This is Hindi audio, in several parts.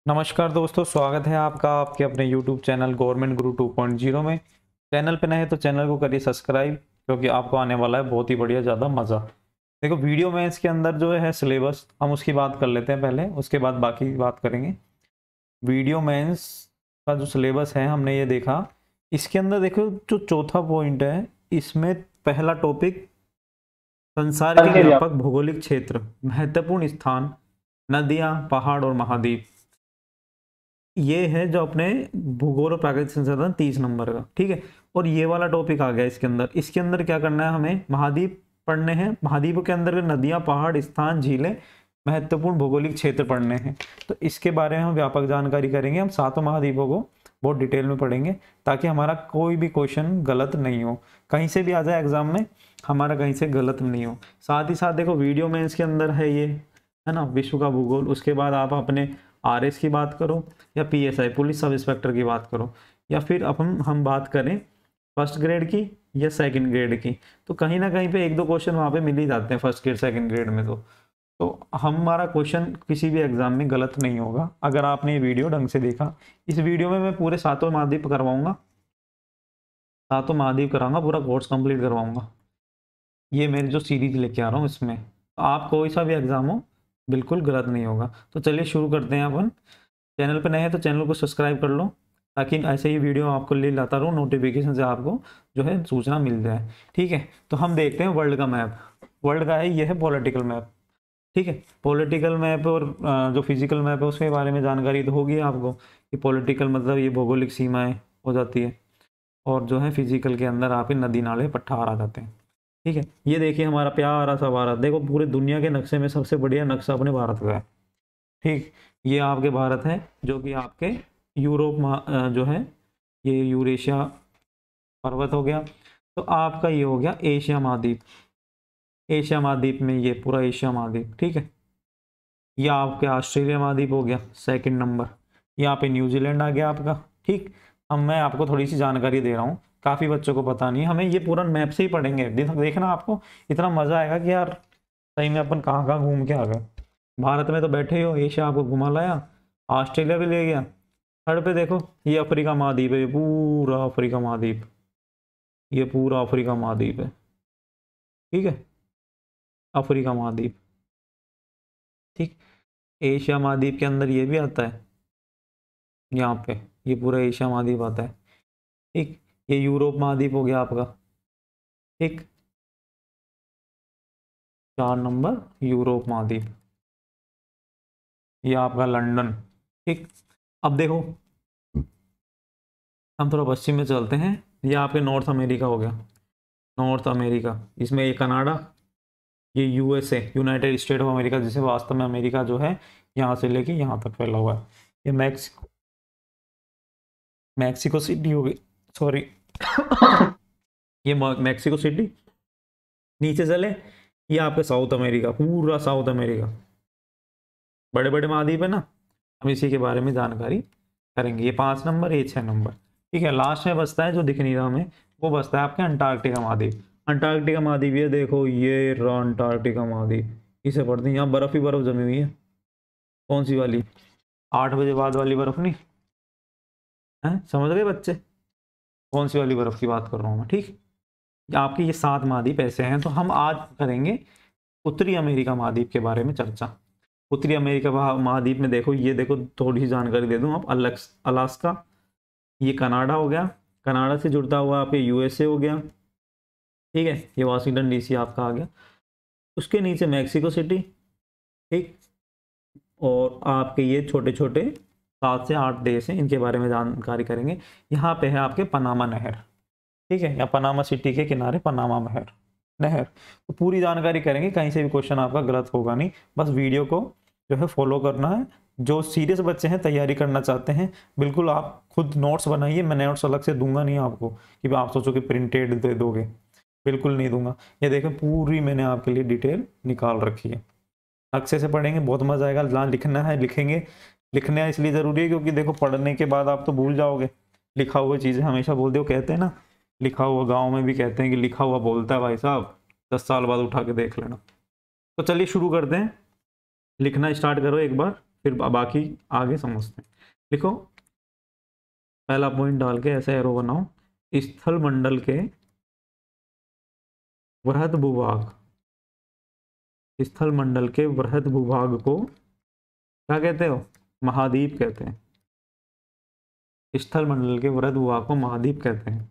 नमस्कार दोस्तों, स्वागत है आपका आपके अपने YouTube चैनल गवर्नमेंट गुरु 2.0 में। चैनल पे नए हैं तो चैनल को करिए सब्सक्राइब, क्योंकि आपको आने वाला है बहुत ही बढ़िया ज़्यादा मज़ा। देखो, वीडियो में इसके अंदर जो है सिलेबस हम उसकी बात कर लेते हैं पहले, उसके बाद बाकी बात करेंगे। वीडियो मेंस का जो सिलेबस है हमने ये देखा, इसके अंदर देखो जो चौथा पॉइंट है, इसमें पहला टॉपिक संसार के व्यापक भौगोलिक क्षेत्र, महत्वपूर्ण स्थान, नदियां, पहाड़ और महाद्वीप। ये है जो अपने भूगोल और प्राकृतिक संसाधन 30 नंबर का, ठीक है। और ये वाला टॉपिक आ गया इसके अंदर क्या करना है, हमें महाद्वीप पढ़ने हैं। महाद्वीपों के अंदर नदियां, पहाड़, स्थान, झीलें, महत्वपूर्ण भौगोलिक क्षेत्र पढ़ने हैं। तो इसके बारे में हम व्यापक जानकारी करेंगे। हम सातों महाद्वीपों को बहुत डिटेल में पढ़ेंगे, ताकि हमारा कोई भी क्वेश्चन गलत नहीं हो, कहीं से भी आ जाए एग्जाम में, हमारा कहीं से गलत नहीं हो। साथ ही साथ देखो, वीडियो में इसके अंदर है ये, है ना, विश्व का भूगोल। उसके बाद आप अपने आरएस की बात करो, या पीएसआई पुलिस सब इंस्पेक्टर की बात करो, या फिर अपन हम बात करें फर्स्ट ग्रेड की या सेकंड ग्रेड की, तो कहीं ना कहीं पे एक दो क्वेश्चन वहाँ पे मिल ही जाते हैं फर्स्ट ग्रेड सेकंड ग्रेड में। तो हमारा क्वेश्चन किसी भी एग्जाम में गलत नहीं होगा अगर आपने ये वीडियो ढंग से देखा। इस वीडियो में मैं पूरे सातों महाद्वीप करवाऊंगा, सातों महाद्वीप कराऊंगा, पूरा कोर्स कंप्लीट करवाऊंगा। ये मेरी जो सीरीज लेके आ रहा हूँ इसमें, आप कोई सा भी एग्जाम हो बिल्कुल गलत नहीं होगा। तो चलिए शुरू करते हैं अपन। चैनल पर नए हैं तो चैनल को सब्सक्राइब कर लो, ताकि ऐसे ही वीडियो आपको ले लाता रहूँ, नोटिफिकेशन से आपको जो है सूचना मिल जाए, ठीक है। तो हम देखते हैं वर्ल्ड का मैप। वर्ल्ड का है, ये है पॉलिटिकल मैप, ठीक है। पॉलिटिकल मैप और जो फिजिकल मैप है उसके बारे में जानकारी तो होगी आपको, कि पॉलिटिकल मतलब ये भौगोलिक सीमाएं हो जाती है, और जो है फिजिकल के अंदर आपके नदी नाले पठार आ जाते हैं, ठीक है। ये देखिए हमारा प्यारा सा भारत, देखो पूरे दुनिया के नक्शे में सबसे बढ़िया नक्शा अपने भारत का है, ठीक। ये आपके भारत है, जो कि आपके यूरोप जो है ये यूरेशिया पर्वत हो गया। तो आपका ये हो गया एशिया महाद्वीप। एशिया महाद्वीप में ये पूरा एशिया महाद्वीप, ठीक है। ये आपके ऑस्ट्रेलिया महाद्वीप हो गया सेकंड नंबर। यहाँ पे न्यूजीलैंड आ गया आपका, ठीक। अब मैं आपको थोड़ी सी जानकारी दे रहा हूँ, काफ़ी बच्चों को पता नहीं है। हमें ये पूरा मैप से ही पढ़ेंगे, देखना आपको इतना मज़ा आएगा कि यार सही में अपन कहाँ कहाँ घूम के आ गए। भारत में तो बैठे ही हो, एशिया आपको घुमा लाया, ऑस्ट्रेलिया भी ले गया। थर्ड पे देखो, ये अफ्रीका महाद्वीप है, ये पूरा अफ्रीका महाद्वीप, ये पूरा अफ्रीका महाद्वीप है, ठीक है। अफ्रीका महाद्वीप, ठीक। एशिया महाद्वीप के अंदर ये भी आता है, यहाँ पे ये पूरा एशिया महाद्वीप आता है, ठीक। ये यूरोप महाद्वीप हो गया आपका, ठीक। 4 नंबर यूरोप महाद्वीप, ये आपका लंदन, ठीक। अब देखो हम थोड़ा पश्चिम में चलते हैं, ये आपके नॉर्थ अमेरिका हो गया, नॉर्थ अमेरिका। इसमें ये कनाडा, ये USA, United state of America, जिसे वास्तव में अमेरिका जो है यहाँ से लेके यहाँ तक फैला हुआ है। ये मैक्सिको, मैक्सिको सिटी हो गई, सॉरी ये मैक्सिको सिटी। नीचे चले, ये आपके साउथ अमेरिका, पूरा साउथ अमेरिका, बड़े बड़े महाद्वीप है ना, हम इसी के बारे में जानकारी करेंगे। ये 5 नंबर, ये 6 नंबर, ठीक है। लास्ट में बचता है जो दिख नहीं रहा हमें, वो बचता है आपके अंटार्कटिका महाद्वीप। अंटार्कटिका महाद्वीप ये देखो, ये रहा अंटार्कटिका महाद्वीप, इसे पढ़ते हैं। यहाँ बर्फ ही बर्फ जमी हुई है। कौन सी वाली? 8 बजे बाद वाली बर्फ नहीं है, समझ गए बच्चे कौन सी वाली बर्फ की बात कर रहा हूँ मैं, ठीक। आपके ये 7 महाद्वीप ऐसे हैं। तो हम आज करेंगे उत्तरी अमेरिका महाद्वीप के बारे में चर्चा। उत्तरी अमेरिका महाद्वीप में देखो, ये देखो थोड़ी सी जानकारी दे दूं आप। अलास्का, ये कनाडा हो गया, कनाडा से जुड़ता हुआ आपके यूएसए हो गया, ठीक है। ये वाशिंगटन डीसी आपका आ गया। उसके नीचे मैक्सिको सिटी, ठीक। और आपके ये छोटे छोटे 7 से 8 देश हैं, इनके बारे में जानकारी करेंगे। यहाँ पे है आपके पनामा नहर, ठीक है, या पनामा सिटी के किनारे पनामा नहर नहर। तो पूरी जानकारी करेंगे, कहीं से भी क्वेश्चन आपका गलत होगा नहीं। बस वीडियो को जो है फॉलो करना है। जो सीरियस बच्चे हैं, तैयारी करना चाहते हैं, बिल्कुल आप खुद नोट्स बनाइए। मैं नोट्स अलग से दूंगा नहीं आपको, कि आप सोचो कि प्रिंटेड दे दोगे, बिल्कुल नहीं दूंगा। ये देखें पूरी मैंने आपके लिए डिटेल निकाल रखी है। अच्छे से पढ़ेंगे, बहुत मजा आएगा। जहाँ लिखना है लिखेंगे। लिखना इसलिए ज़रूरी है क्योंकि देखो पढ़ने के बाद आप तो भूल जाओगे। लिखा हुआ चीज़ें हमेशा बोलते हो, कहते हैं ना, लिखा हुआ, गाँव में भी कहते हैं कि लिखा हुआ बोलता है भाई साहब, 10 साल बाद उठा के देख लेना। तो चलिए शुरू करते हैं। लिखना स्टार्ट करो एक बार। फिर बाकी आगे समझते हैं। लिखो, पहला पॉइंट डाल के ऐसे एरो बनाओ, स्थल मंडल के वृहद भूभाग, स्थल मंडल के वृहद भूभाग को क्या कहते हो? महाद्वीप कहते हैं। स्थल मंडल के वृहद भूभाग को महाद्वीप कहते हैं।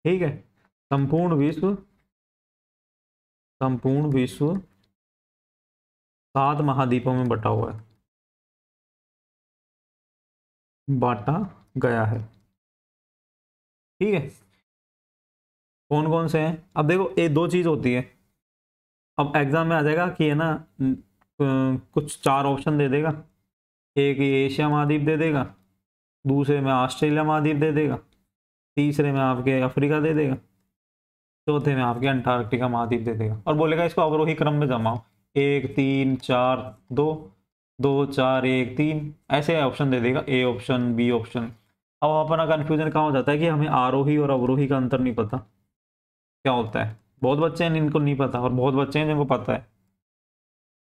ठीक है। संपूर्ण विश्व, संपूर्ण विश्व 7 महाद्वीपों में बटा हुआ है, बांटा गया है। ठीक है। कौन कौन से हैं? अब देखो, ये 2 चीज होती है। अब एग्जाम में आ जाएगा कि है ना, कुछ 4 ऑप्शन दे देगा। एक ये एशिया महाद्वीप दे देगा, दूसरे में ऑस्ट्रेलिया महाद्वीप दे देगा, तीसरे में आपके अफ्रीका दे देगा, चौथे में आपके अंटार्कटिका महाद्वीप दे देगा, और बोलेगा इसको अवरोही क्रम में जमाओ, 1 3 4 2, 2 4 1 3, ऐसे ऑप्शन दे देगा, ए ऑप्शन, बी ऑप्शन। अब अपना कंफ्यूजन कहाँ हो जाता है कि हमें आरोही और अवरोही का अंतर नहीं पता क्या होता है। बहुत बच्चे हैं जिनको नहीं पता, और बहुत बच्चे हैं जिनको पता है।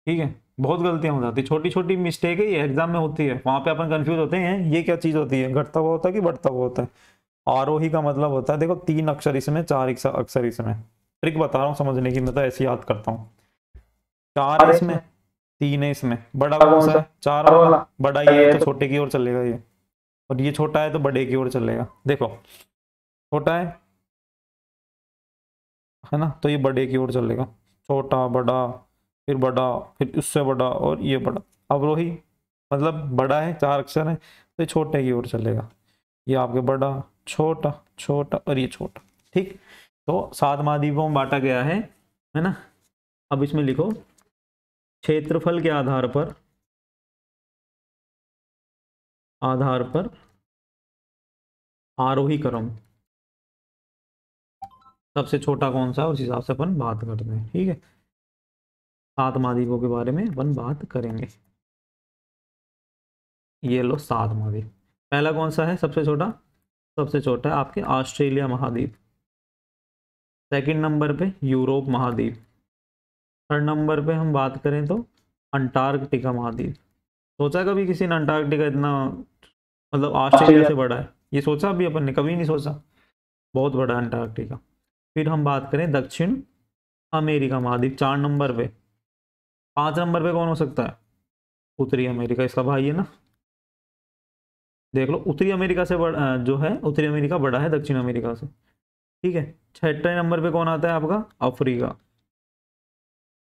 ठीक है। बहुत गलतियां हो जाती है, छोटी छोटी मिस्टेक है, ये एग्जाम में होती है, वहां पे अपन कंफ्यूज होते हैं ये क्या चीज होती है, घटता हुआ होता है कि बढ़ता हुआ होता है। आरोही का मतलब होता है, देखो 3 अक्षर इसमें, 4 अक्षर इसमें। ट्रिक बता रहा हूँ समझने की, मैं तो ऐसे याद करता हूँ। 4 है इसमें, 3 है इसमें। बड़ा कौन सा है? 4 वाला। बड़ा ये है तो छोटे की ओर चलेगा ये, और ये छोटा है तो बड़े की ओर चलेगा। देखो, छोटा है ना, तो ये बड़े की ओर चलेगा। छोटा, बड़ा, फिर बड़ा, फिर उससे बड़ा, और ये बड़ा। अवरोही मतलब बड़ा है, 4 अक्षर है, तो ये छोटे की ओर चलेगा। ये आपके बड़ा, छोटा, छोटा, और ये छोटा। ठीक। तो 7 महाद्वीपों में बांटा गया है ना। अब इसमें लिखो, क्षेत्रफल के आधार पर, आधार पर आरोही क्रम, सबसे छोटा कौन सा है उस हिसाब से अपन बात करते हैं। ठीक है। 7 महाद्वीपों के बारे में अपन बात करेंगे। ये लो 7 महाद्वीप। पहला कौन सा है सबसे छोटा? सबसे छोटा है आपके ऑस्ट्रेलिया महाद्वीप। सेकंड नंबर पे यूरोप महाद्वीप। थर्ड नंबर पे हम बात करें तो अंटार्कटिका महाद्वीप। सोचा कभी किसी ने अंटार्कटिका इतना, मतलब ऑस्ट्रेलिया से बड़ा है? ये सोचा अभी अपन ने? कभी नहीं सोचा। बहुत बड़ा है अंटार्कटिका। फिर हम बात करें दक्षिण अमेरिका महाद्वीप, 4 नंबर पे। 5 नंबर पे कौन हो सकता है? उत्तरी अमेरिका, इसका भाई है ना। देख लो, उत्तरी अमेरिका से बड़ा जो है, उत्तरी अमेरिका बड़ा है दक्षिण अमेरिका से। ठीक है। 6ठे नंबर पे कौन आता है आपका? अफ्रीका।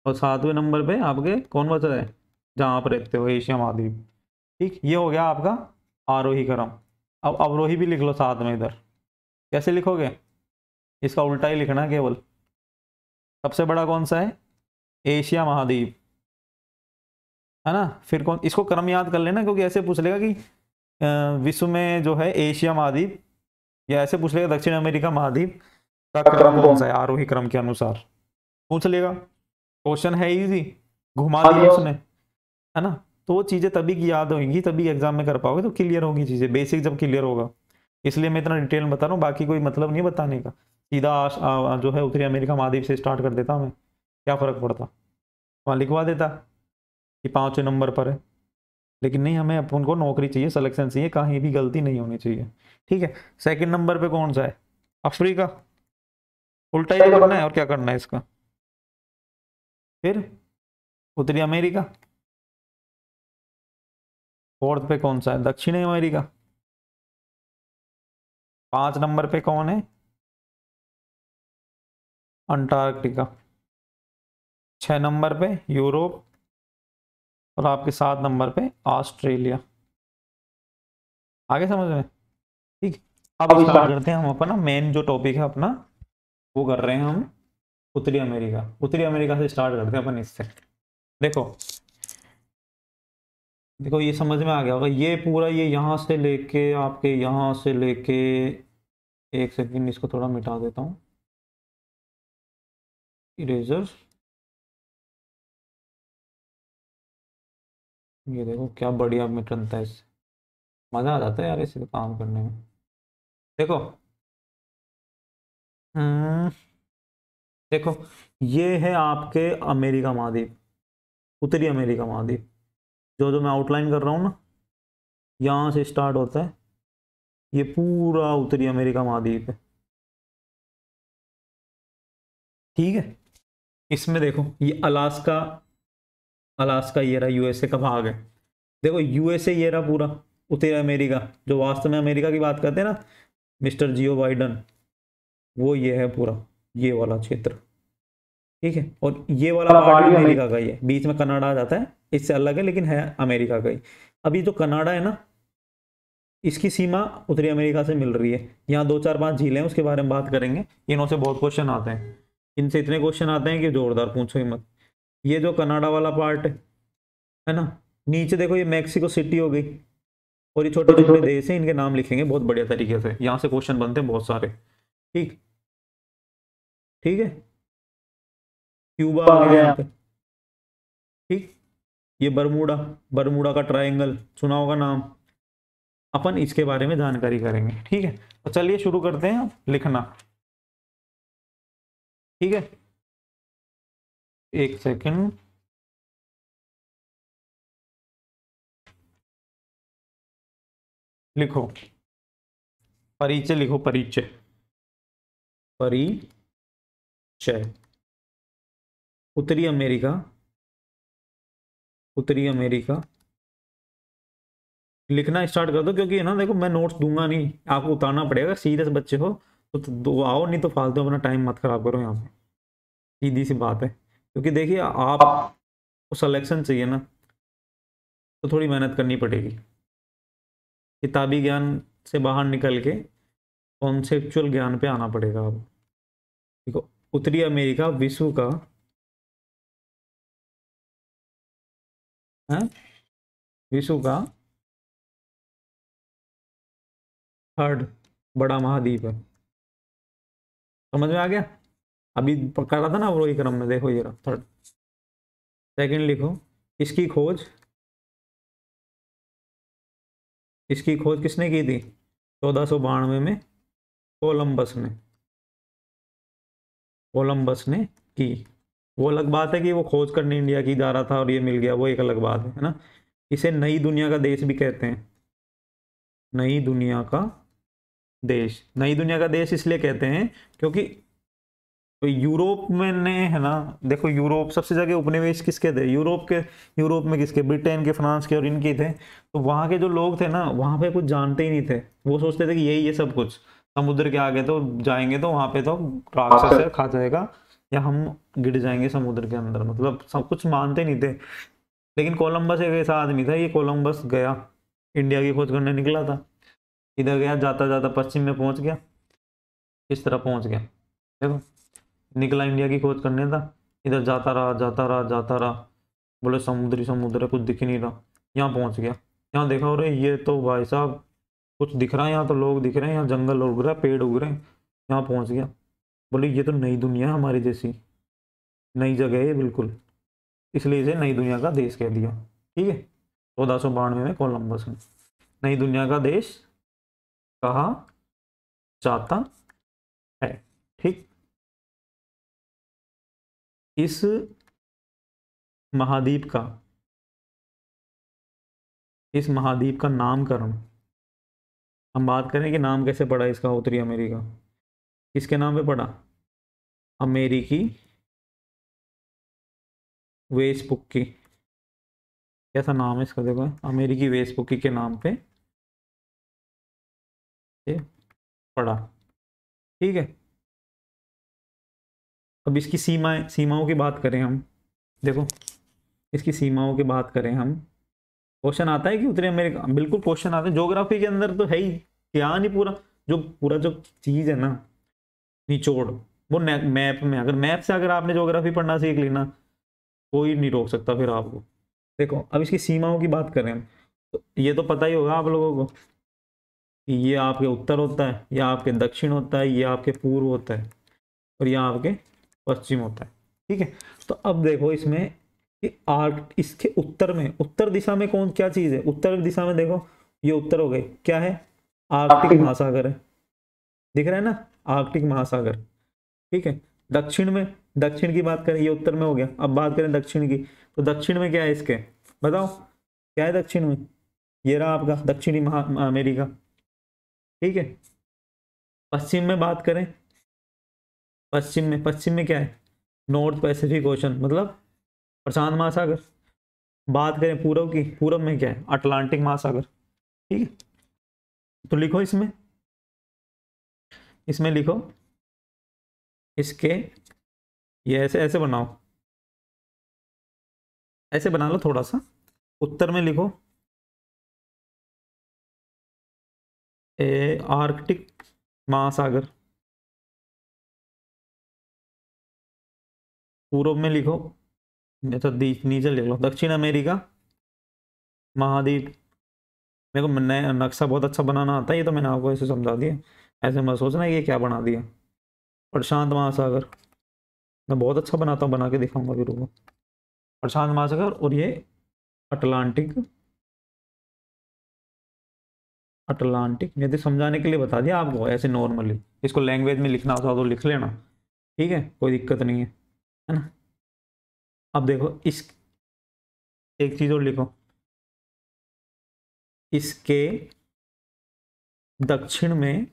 और 7वें नंबर पे आपके कौन बच रहा है? जहां आप रहते हो, एशिया महाद्वीप। ठीक, ये हो गया आपका आरोही क्रम। अब अवरोही भी लिख लो साथ में इधर। कैसे लिखोगे? इसका उल्टा ही लिखना है केवल। सबसे बड़ा कौन सा है? एशिया महाद्वीप, है ना। फिर कौन? इसको क्रम याद कर लेना, क्योंकि ऐसे पूछ लेगा कि विश्व में जो है एशिया महाद्वीप, या ऐसे पूछ लेगा दक्षिण अमेरिका महाद्वीप का क्रम कौन सा है आरोही क्रम के अनुसार, पूछ लेगा। क्वेश्चन है इजी, घुमा दिया उसने, है ना। तो वो चीजें तभी की याद होंगी, तभी एग्जाम में कर पाओगे, तो क्लियर होगी चीजें, बेसिक जब क्लियर होगा। इसलिए मैं इतना डिटेल में बता रहा हूँ, बाकी कोई मतलब नहीं बताने का। सीधा जो है उत्तरी अमेरिका महाद्वीप से स्टार्ट कर देता मैं, क्या फर्क पड़ता, वहाँ लिखवा देता कि 5वें नंबर पर है। लेकिन नहीं, हमें अपन को नौकरी चाहिए, सिलेक्शन चाहिए, कहीं भी गलती नहीं होनी चाहिए। ठीक है। सेकंड नंबर पे कौन सा है? अफ्रीका। उल्टा ही करना है, और क्या करना है इसका। फिर उत्तरी अमेरिका। फोर्थ पे कौन सा है? दक्षिणी अमेरिका। 5 नंबर पे कौन है? अंटार्कटिका। 6 नंबर पे यूरोप, और आपके 7 नंबर पे ऑस्ट्रेलिया। आगे समझ में? ठीक। अब स्टार्ट करते हैं हम अपना मेन जो टॉपिक है अपना, वो कर रहे हैं हम उत्तरी अमेरिका। उत्तरी अमेरिका से स्टार्ट करते हैं अपन इससे। देखो, देखो ये समझ में आ गया होगा, ये पूरा ये यहाँ से लेके आपके यहाँ से लेके, एक सेकंड इसको थोड़ा मिटा देता हूँ, इरेजर। ये देखो क्या बढ़िया मिटनता है इससे, मज़ा आ जाता है यार इसे काम करने में। देखो, हम्म, देखो ये है आपके अमेरिका महाद्वीप, उत्तरी अमेरिका महाद्वीप। जो जो मैं आउटलाइन कर रहा हूँ ना, यहाँ से स्टार्ट होता है, ये पूरा उत्तरी अमेरिका महाद्वीप है। ठीक है, इसमें देखो ये अलास्का, अलास्का ये रहा यूएसए का भाग है। देखो यूएसए ये रहा पूरा उत्तरी अमेरिका, जो वास्तव में अमेरिका की बात करते हैं ना मिस्टर जियो बाइडन, वो ये है पूरा ये वाला क्षेत्र। ठीक है, और ये वाला पार्ट भी अमेरिका का ही है, बीच में कनाडा आ जाता है, इससे अलग है लेकिन है अमेरिका का ही। अभी जो कनाडा है ना, इसकी सीमा उत्तरी अमेरिका से मिल रही है। यहाँ 2 4 5 झीलें हैं, उसके बारे में बात करेंगे। इनों से बहुत क्वेश्चन आते हैं, इनसे इतने क्वेश्चन आते हैं कि जोरदार, पूछो ही मत। ये जो कनाडा वाला पार्ट है ना, नीचे देखो ये मैक्सिको सिटी हो गई, और ये छोटे छोटे देश हैं, इनके नाम लिखेंगे बहुत बढ़िया तरीके से, यहाँ से क्वेश्चन बनते हैं बहुत सारे। ठीक, ठीक है, क्यूबा आ गया यहाँ पे। ठीक, ये बरमूडा, बरमूडा का ट्रायंगल सुना होगा नाम, अपन इसके बारे में जानकारी करेंगे। ठीक है, तो चलिए शुरू करते हैं लिखना। ठीक है, एक सेकंड, लिखो परिचय, लिखो परिचय, परिचय। उत्तरी अमेरिका, उत्तरी अमेरिका लिखना स्टार्ट कर दो, क्योंकि है ना देखो मैं नोट्स दूंगा नहीं, आपको उतारना पड़ेगा। सीरियस बच्चे हो तो आओ, नहीं तो फालतू अपना टाइम मत खराब करो यहाँ पे, सीधी सी बात है। क्योंकि देखिए आपको सिलेक्शन चाहिए ना, तो थोड़ी मेहनत करनी पड़ेगी। किताबी ज्ञान से बाहर निकल के कॉन्सेप्चुअल ज्ञान पे आना पड़ेगा अब। देखो उत्तरी अमेरिका विश्व का है, विश्व का 3rd बड़ा महाद्वीप है। समझ में आ गया? अभी कर रहा था ना वही क्रम में, देखो ये रहा 3rd। सेकंड लिखो, इसकी खोज, इसकी खोज किसने की थी? 1492 में कोलंबस ने, कोलंबस ने की। वो अलग बात है कि वो खोज करने इंडिया की जा रहा था और ये मिल गया, वो एक अलग बात है ना। इसे नई दुनिया का देश भी कहते हैं, नई दुनिया का देश। नई दुनिया का देश इसलिए कहते हैं क्योंकि तो यूरोप में ने है ना, देखो यूरोप सबसे जगह उपनिवेश किसके थे? यूरोप के। यूरोप में किसके? ब्रिटेन के, फ्रांस के और इनके थे। तो वहाँ के जो लोग थे ना, वहाँ पे कुछ जानते ही नहीं थे, वो सोचते थे कि यही है सब कुछ। समुद्र के आगे तो जाएंगे तो वहाँ पे तो राक्षस है, खा जाएगा, या हम गिर जाएंगे समुद्र के अंदर, मतलब सब कुछ मानते नहीं थे। लेकिन कोलंबस एक ऐसा आदमी था, ये कोलंबस गया इंडिया की खोज करने निकला था, इधर गया, जाता जाता पश्चिम में पहुंच गया। किस तरह पहुंच गया? देखो निकला इंडिया की खोज करने था, इधर जाता रहा जाता रहा जाता रहा, बोले समुद्री समुद्र है, कुछ दिख ही नहीं रहा। यहाँ पहुंच गया, यहाँ देखा अरे ये तो भाई साहब कुछ दिख रहा है, यहाँ तो लोग दिख रहे हैं, यहाँ जंगल उग रहा है, पेड़ उग रहे हैं। यहाँ पहुंच गया, बोले ये तो नई दुनिया है हमारी जैसी, नई जगह है ये बिल्कुल, इसलिए इसे नई दुनिया का देश कह दिया। ठीक है, 1492 में कोलंबस ने नई दुनिया का देश कहा जाता है। ठीक, इस महाद्वीप का, इस महाद्वीप का नामकरण, हम बात करें कि नाम कैसे पड़ा इसका, उत्तरी अमेरिका किसके नाम पे पड़ा? अमेरिकी वेस्पुक्की, कैसा नाम है इसका देखो, अमेरिकी वेस्पुक्की के नाम पे ये पड़ा। ठीक है, अब इसकी सीमाओं की बात करें हम, देखो इसकी सीमाओं की बात करें हम, क्वेश्चन आता है कि उत्तरी अमेरिका, बिल्कुल क्वेश्चन आता है। ज्योग्राफी के अंदर तो है ही क्या नहीं, पूरा जो चीज है ना निचोड़, वो मैप में, अगर मैप से अगर आपने ज्योग्राफी पढ़ना सीख ली ना, कोई नहीं रोक सकता फिर आपको। देखो अब इसकी सीमाओं की बात करें हम, तो ये तो पता ही होगा आप लोगों को कि ये आपके उत्तर होता है, ये आपके दक्षिण होता है, ये आपके पूर्व होता है, और ये आपके पश्चिम होता है। ठीक है, तो अब देखो इसमें इसके उत्तर में, उत्तर दिशा में कौन क्या चीज है? उत्तर दिशा में देखो ये उत्तर हो गए, क्या है? आर्कटिक महासागर है, दिख रहा है ना, आर्कटिक महासागर। ठीक है, दक्षिण में दक्षिण की बात करें, ये उत्तर में हो गया। अब बात करें दक्षिण की, तो दक्षिण में क्या है इसके, बताओ क्या है दक्षिण में। ये रहा आपका दक्षिणी महा अमेरिका, ठीक है। पश्चिम में बात करें, पश्चिम में क्या है, नॉर्थ पैसिफिक ओशन, मतलब प्रशांत महासागर। बात करें पूर्व की, पूर्व में क्या है, अटलांटिक महासागर, ठीक है। तो लिखो इसमें, लिखो इसके, ये ऐसे ऐसे बनाओ, ऐसे बना लो थोड़ा सा। उत्तर में लिखो आर्कटिक महासागर। पूर्व में लिखो, तो नीचे लिख लो दक्षिण अमेरिका महाद्वीप। मेरे को नया नक्शा बहुत अच्छा बनाना आता है, ये तो मैंने आपको ऐसे समझा दिया, ऐसे मत सोचना ये क्या बना दिया। प्रशांत महासागर मैं बहुत अच्छा बनाता हूँ, बना के दिखाऊंगा फिर वो। प्रशांत महासागर, और ये अटलांटिक, मैं तो समझाने के लिए बता दिया आपको ऐसे नॉर्मली। इसको लैंग्वेज में लिखना होता तो लिख लेना, ठीक है, कोई दिक्कत नहीं है ना। अब देखो इस, एक चीज और लिखो, इसके दक्षिण में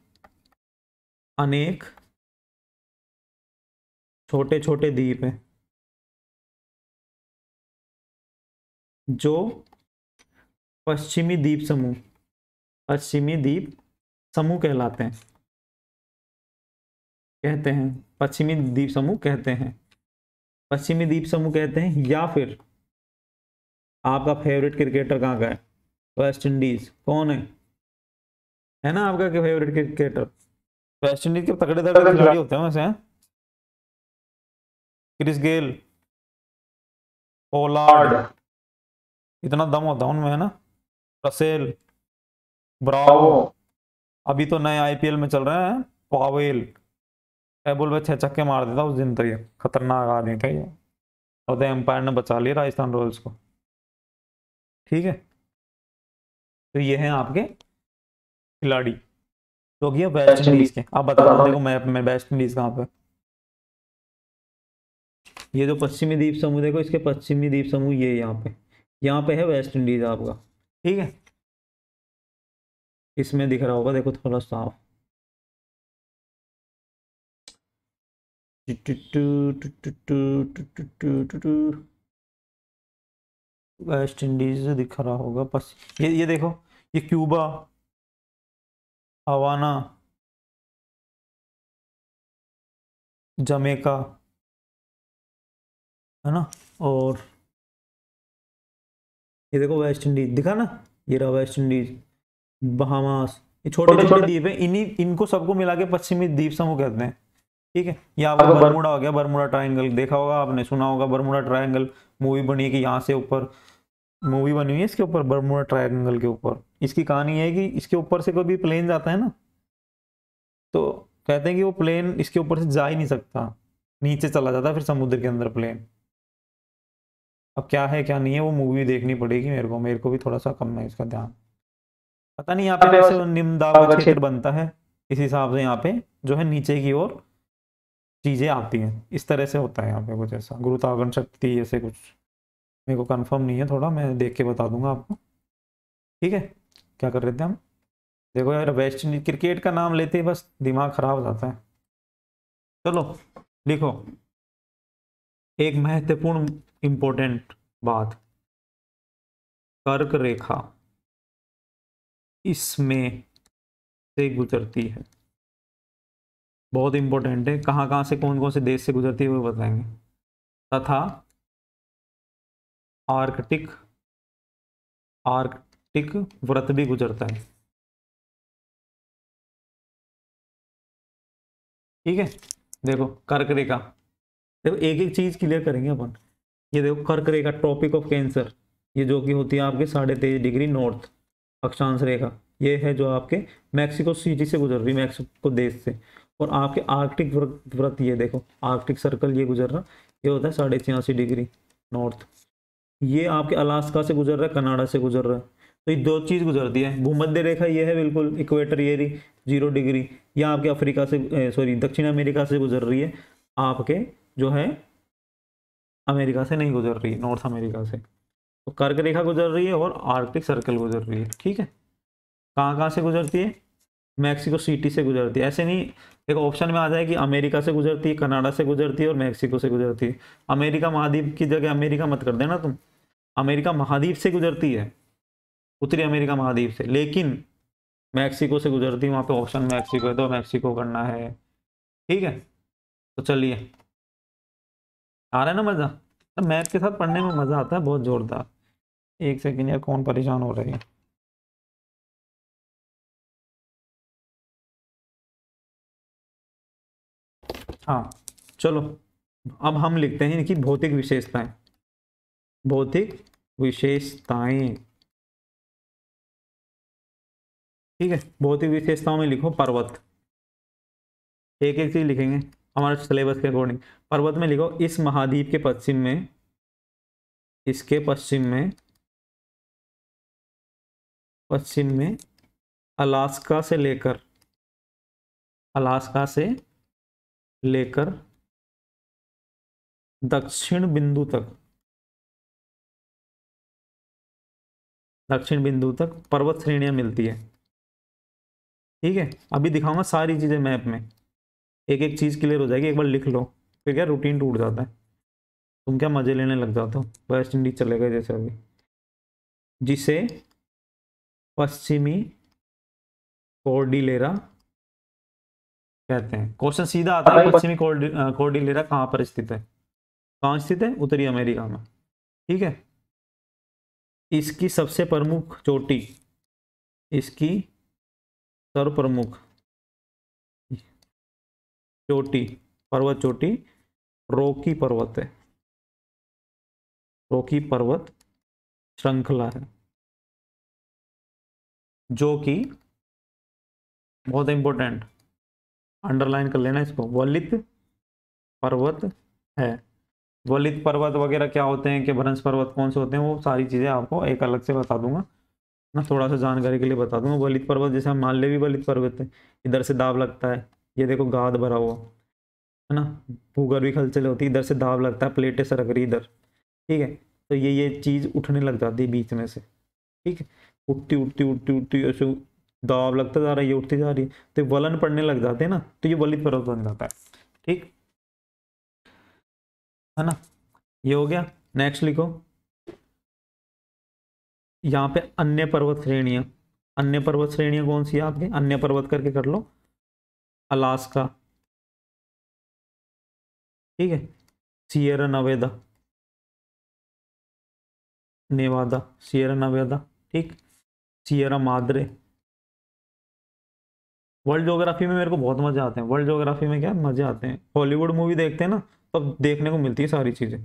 अनेक छोटे छोटे द्वीप हैं जो पश्चिमी द्वीप समूह कहलाते हैं, पश्चिमी द्वीप समूह कहते हैं, या फिर आपका फेवरेट क्रिकेटर कहाँ का है, वेस्ट इंडीज। कौन है ना आपका फेवरेट क्रिकेटर, वेस्ट इंडीज के तगड़े तगड़े खिलाड़ी होते हैं वैसे हैं, क्रिस गेल, पोलार्ड, इतना दम होता है उनमें, है ना, रसेल, ब्रावो, अभी तो नए आईपीएल में चल रहे हैं पावेल, टेबल पे 6 छक्के मार देता उस दिन, तो ये खतरनाक आदमी था ये, और तो एम्पायर ने बचा लिया राजस्थान रॉयल्स को, ठीक है। तो ये हैं आपके खिलाड़ी, तो ये वेस्ट इंडीज के। आप बताओ, देखो मैप में वेस्ट इंडीज कहाँ पे, ये जो पश्चिमी द्वीप समूह देखो, इसके पश्चिमी द्वीप समूह ये यहाँ पे है वेस्ट इंडीज आपका, ठीक है। इसमें दिख रहा होगा देखो थोड़ा साफ, वेस्ट इंडीज दिख रहा होगा, बस ये देखो, ये क्यूबा, हवाना, जमेका, है ना, और ये देखो वेस्ट इंडीज दिखा ना, ये रहा वेस्ट इंडीज, बहामास, ये छोटे छोटे द्वीप है, इनको सबको मिला के पश्चिमी द्वीप समूह कहते हैं, ठीक है। ये आपका बरमुडा हो गया, बरमुडा ट्रायंगल देखा होगा आपने, सुना होगा बरमुडा ट्रायंगल, मूवी बनी है कि यहाँ से ऊपर मूवी बनी हुई है इसके ऊपर, बरमुडा ट्रायंगल के ऊपर। इसकी कहानी है कि इसके ऊपर से कोई भी प्लेन जाता है ना, तो कहते हैं कि वो प्लेन इसके ऊपर से जा ही नहीं सकता, नीचे चला जाता है फिर समुद्र के अंदर प्लेन। अब क्या है क्या नहीं है वो मूवी देखनी पड़ेगी मेरे को भी थोड़ा सा कम है इसका ध्यान, पता नहीं यहाँ पे वैसे निम्न दाब का क्षेत्र बनता है, इस हिसाब से यहाँ पे जो है नीचे की ओर चीजें आती हैं, इस तरह से होता है यहाँ पे कुछ ऐसा, गुरुत्वाकर्षण शक्ति ऐसे कुछ, मेरे को कंफर्म नहीं है, थोड़ा मैं देख के बता दूंगा आपको, ठीक है। क्या कर रहे थे हम, देखो यार वेस्ट इंडीज क्रिकेट का नाम लेते ही बस दिमाग खराब हो जाता है। चलो लिखो एक महत्वपूर्ण इंपॉर्टेंट बात, कर्क रेखा इसमें से गुजरती है, बहुत इंपॉर्टेंट है, कहाँ कहाँ से कौन कौन से देश से गुजरती है वो बताएंगे, तथा आर्कटिक व्रत भी गुजरता है, ठीक है। देखो कर्क रेखा, देखो एक एक चीज क्लियर करेंगे अपन। ये देखो कर्क रेखा ट्रॉपिक ऑफ कैंसर, ये जो कि होती है आपके 23.5 डिग्री नॉर्थ अक्षांश रेखा, ये है जो आपके मैक्सिको सिटी से गुजर रही, मैक्सिको देश से। और आपके आर्कटिक व्रत ये देखो आर्कटिक सर्कल ये गुजर रहा, ये होता है 86.5 डिग्री नॉर्थ, ये आपके अलास्का से गुजर रहा है, कनाडा से गुजर रहा है, तो ये 2 चीज गुजरती है। भूमध्य रेखा ये है बिल्कुल इक्वेटर, ये रही 0 डिग्री, या आपके अफ्रीका से सॉरी दक्षिण अमेरिका से गुजर रही है आपके जो है अमेरिका से नहीं गुजर रही, नॉर्थ अमेरिका से। तो कर्क रेखा गुजर रही है और आर्कटिक सर्कल गुजर रही है। ठीक है, कहाँ कहाँ से गुजरती है? मैक्सिको सिटी से गुजरती है। ऐसे नहीं एक ऑप्शन में आ जाए कि अमेरिका से गुजरती है, कनाडा से गुजरती है और मैक्सिको से गुजरती है। अमेरिका महाद्वीप की जगह अमेरिका मत कर देना तुम, अमेरिका महाद्वीप से गुजरती है, उत्तरी अमेरिका महाद्वीप से, लेकिन मैक्सिको से गुजरती है। वहां पे ऑप्शन मैक्सिको है तो मैक्सिको करना है। ठीक है, तो चलिए, आ रहा है ना मजा? मैथ के साथ पढ़ने में मजा आता है बहुत जोरदार। एक सेकंड यार, कौन परेशान हो रही है? हाँ चलो, अब हम लिखते हैं कि भौतिक विशेषताएं। भौतिक विशेषताएं, ठीक है। भौतिक विशेषताओं में लिखो पर्वत, एक एक चीज लिखेंगे हमारे सिलेबस के अकॉर्डिंग। पर्वत में लिखो इस महाद्वीप के पश्चिम में, इसके पश्चिम में अलास्का से लेकर, अलास्का से लेकर दक्षिण बिंदु तक, दक्षिण बिंदु तक पर्वत श्रेणियां मिलती है। ठीक है, अभी दिखाऊंगा सारी चीजें मैप में, एक एक चीज क्लियर हो जाएगी। एक बार लिख लो, फिर क्या रूटीन टूट जाता है, तुम क्या मजे लेने लग जाते हो, वेस्ट इंडीज चले गए जैसे अभी। जिसे पश्चिमी कॉर्डिलेरा कहते हैं। क्वेश्चन सीधा आता है, पश्चिमी कॉर्डिलेरा कहाँ पर स्थित है? कहाँ स्थित है? उत्तरी अमेरिका में। ठीक है, इसकी सबसे प्रमुख चोटी, इसकी सर्वप्रमुख चोटी, पर्वत चोटी रॉकी पर्वत है, रॉकी पर्वत श्रृंखला है, जो कि बहुत इंपॉर्टेंट, अंडरलाइन कर लेना इसको, वलित पर्वत है। वलित पर्वत वगैरह क्या होते हैं, कि भ्रंश पर्वत कौन से होते हैं, वो सारी चीजें आपको एक अलग से बता दूंगा ना, थोड़ा सा जानकारी के लिए बता दूंगा। वलित पर्वत जैसे हम मालदेवी वलित पर्वत है, इधर से दाब लगता है, ये देखो गाद भरा हुआ है ना, भूगर्भीय हलचल होती है, इधर से दाब लगता है, प्लेटें सरक रही इधर। ठीक है, तो ये चीज उठने लग जाती है बीच में से। ठीक है, उठती उठती उठती उठती ऐसे दाब लगता जा रहा है, ये उठती जा रही है, तो वलन पड़ने लग जाते हैं ना, तो ये वलित पर्वत बन जाता है। ठीक है ना, ये हो गया। नेक्स्ट लिखो, यहाँ पे अन्य पर्वत श्रेणियां, अन्य पर्वत श्रेणियां कौन सी है आपके? अन्य पर्वत करके कर लो, अलास्का, ठीक है, सियरा नवेदा, नेवादा, सियरा नवेदा, ठीक, सियरा माद्रे। वर्ल्ड ज्योग्राफी में मेरे को बहुत मजे आते हैं, वर्ल्ड ज्योग्राफी में क्या मजे आते हैं, हॉलीवुड मूवी देखते हैं ना, तब देखने को मिलती है सारी चीजें,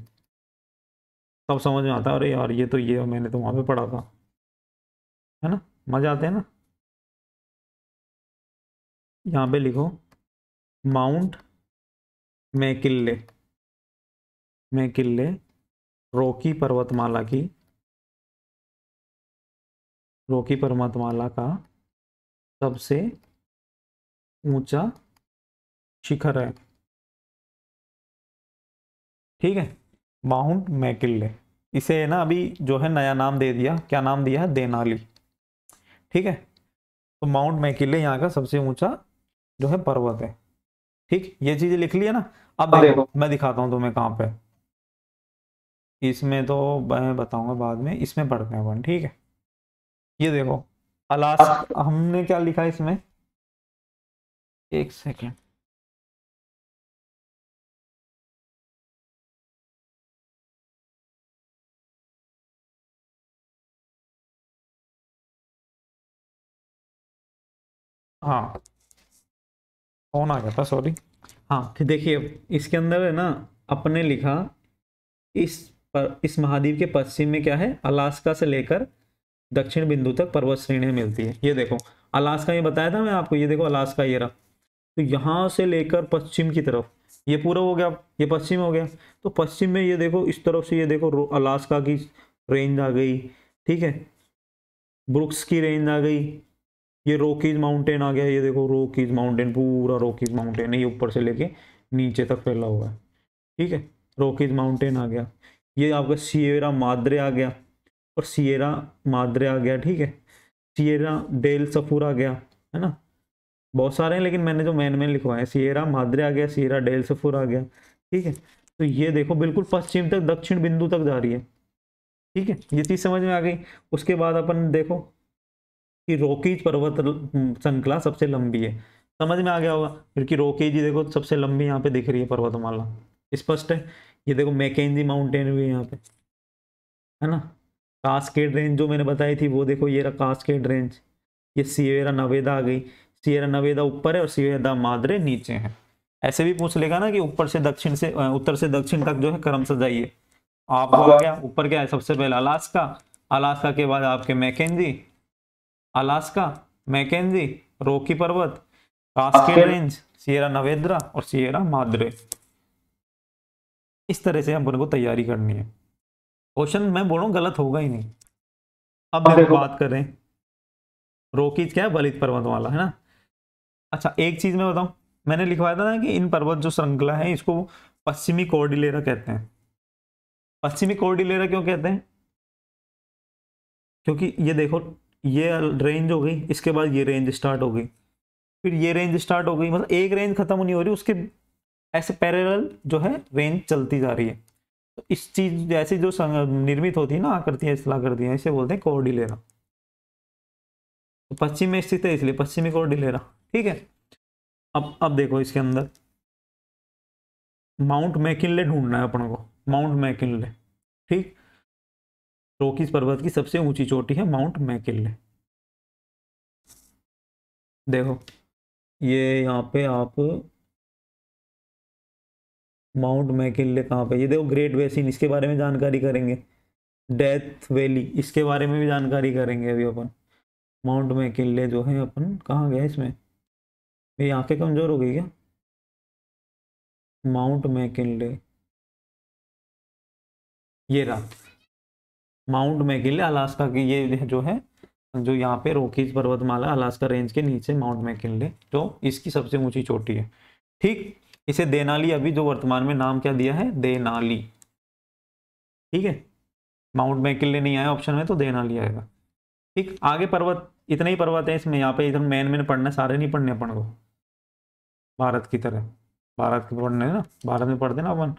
तब समझ में आता है अरे यार ये तो ये मैंने तो वहां पे पढ़ा था, है ना, मजे आते हैं ना। यहाँ पे लिखो माउंट मैकिल्ले, मैकिल्ले रॉकी पर्वतमाला की, रॉकी पर्वतमाला का सबसे ऊंचा शिखर है। ठीक है, माउंट मैकिल्ले, इसे ना अभी जो है नया नाम दे दिया, क्या नाम दिया है? देनाली। ठीक है, तो माउंट मैकिल्ले यहाँ का सबसे ऊंचा जो है पर्वत है। ठीक, ये चीजें लिख लिया ना। अब देखो मैं दिखाता हूँ तुम्हें कहाँ पे, इसमें तो मैं बताऊंगा बाद में, इसमें पढ़ते हैं अपन। ठीक है, ये देखो अलास्का, हमने क्या लिखा है इसमें, एक सेकेंड, हाँ कौन आ गया था, सॉरी। हाँ फिर देखिए, इसके अंदर है ना, अपने लिखा इस महाद्वीप के पश्चिम में क्या है, अलास्का से लेकर दक्षिण बिंदु तक पर्वत श्रेणियां मिलती है। ये देखो अलास्का, ये बताया था मैं आपको, ये देखो अलास्का ये रहा, तो यहाँ से लेकर पश्चिम की तरफ ये पूरा हो गया, ये पश्चिम हो गया, तो पश्चिम में ये देखो इस तरफ से, ये देखो अलास्का की रेंज आ गई। ठीक है, ब्रुक्स की रेंज आ गई, ये रॉकीज माउंटेन आ गया, ये देखो रॉकीज माउंटेन, पूरा रॉकीज माउंटेन है, ये ऊपर से लेके नीचे तक फैला हुआ है। ठीक है, रॉकीज माउंटेन आ गया, ये आपका सिएरा माद्रे आ गया, और सिएरा माद्रे आ गया, ठीक है, सिएरा डेल सफूर आ गया, है ना, बहुत सारे हैं लेकिन मैंने जो मेन लिखवाए, सिएरा माद्रे आ गया, सिएरा डेल सफूर आ गया, ठीक है। तो ये देखो बिल्कुल पश्चिम तक, दक्षिण बिंदु तक जा रही है, ठीक है, ये चीज समझ में आ गई। उसके बाद अपन देखो कि रॉकीज पर्वत श्रृंखला सबसे लंबी है, समझ में आ गया होगा फिर कि रॉकीज ही देखो सबसे लंबी यहाँ पे दिख रही है पर्वतमाला, स्पष्ट है। ये देखो मैकेंजी माउंटेन भी है यहाँ पे, है ना, कास्केड रेंज जो मैंने बताई थी वो देखो, ये रहा कास्केड रेंज, ये सिएरा नवेदा आ गई, सिएरा नवेदा ऊपर है और सिएरा माद्रे नीचे है। ऐसे भी पूछ लेगा ना कि ऊपर से दक्षिण से उत्तर से दक्षिण तक जो है क्रमशः जाइए, आपको आ गया ऊपर क्या है, सबसे पहले अलास्का, अलास्का के बाद आपके मैकेंजी, अलास्का, मैकेंजी, रॉकी पर्वत, कास्केड रेंज, सिएरा नवेद्रा और सिएरा माद्रे। इस तरह से अपन को तैयारी करनी है, क्वेश्चन मैं बोल रहा हूँ गलत होगा ही नहीं। अब देखो बात करें, रॉकीज क्या है, बलित पर्वतमाला, है ना। अच्छा एक चीज मैं बताऊं, मैंने लिखवाया था ना कि इन पर्वत जो श्रृंखला है इसको पश्चिमी कॉर्डिलेरा कहते हैं। पश्चिमी कॉर्डिलेरा क्यों कहते हैं, क्योंकि ये देखो ये रेंज हो गई, इसके बाद ये रेंज स्टार्ट हो गई, फिर ये रेंज स्टार्ट हो गई, मतलब एक रेंज खत्म नहीं हो रही, उसके ऐसे पैरेलल जो है रेंज चलती जा रही है। तो इस चीज जैसी जो निर्मित होती है ना आकृतियां, इस आकृतियां, इसे बोलते हैं कॉर्डिलेरा। तो पश्चिम में स्थित है इसलिए पश्चिमी कॉर्डिलेरा, ठीक है। अब देखो इसके अंदर माउंट मैकिनले ढूंढना है अपन को, माउंट मैकिनले, ठीक, रॉकीज पर्वत की सबसे ऊंची चोटी है माउंट मैकिनले। देखो ये यहाँ पे आप माउंट मैकिनले कहाँ पे, ये देखो ग्रेट बेसिन, इसके बारे में जानकारी करेंगे, डेथ वैली इसके बारे में भी जानकारी करेंगे अभी अपन। माउंट मैकिनले जो है अपन कहाँ गया इसमें, ये आंखें कमजोर हो गई क्या, माउंट मैकिनले, ये रहा माउंट मैकिनले अलास्का की, ये जो है जो यहाँ पे रॉकीज पर्वतमाला अलास्का रेंज के नीचे माउंट मैकिनले जो इसकी सबसे ऊंची चोटी है, ठीक। इसे देनाली अभी जो वर्तमान में नाम क्या दिया है, देनाली, ठीक है। माउंट मैकिनले नहीं आया ऑप्शन में तो देनाली आएगा, ठीक। आगे पर्वत इतने ही पर्वत है इसमें, यहाँ पे इधर मेन पढ़ना, सारे नहीं पढ़ने अपन को, भारत की तरह, भारत के पढ़ने ना, भारत में पढ़ते ना अपन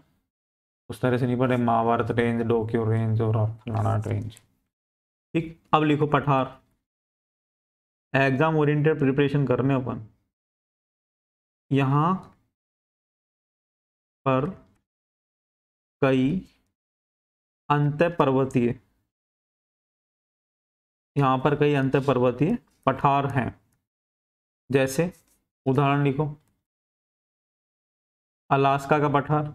उस तरह से नहीं पढ़े, महाभारत रेंज, डोक्यो रेंज और फलाना रेंज, ठीक। अब लिखो पठार, एग्जाम ओरिएंटेड प्रिपरेशन करने अपन, यहाँ पर कई अंतः पर्वतीय, यहाँ पर कई अंतः पर्वतीय पठार हैं, जैसे उदाहरण लिखो, अलास्का का पठार,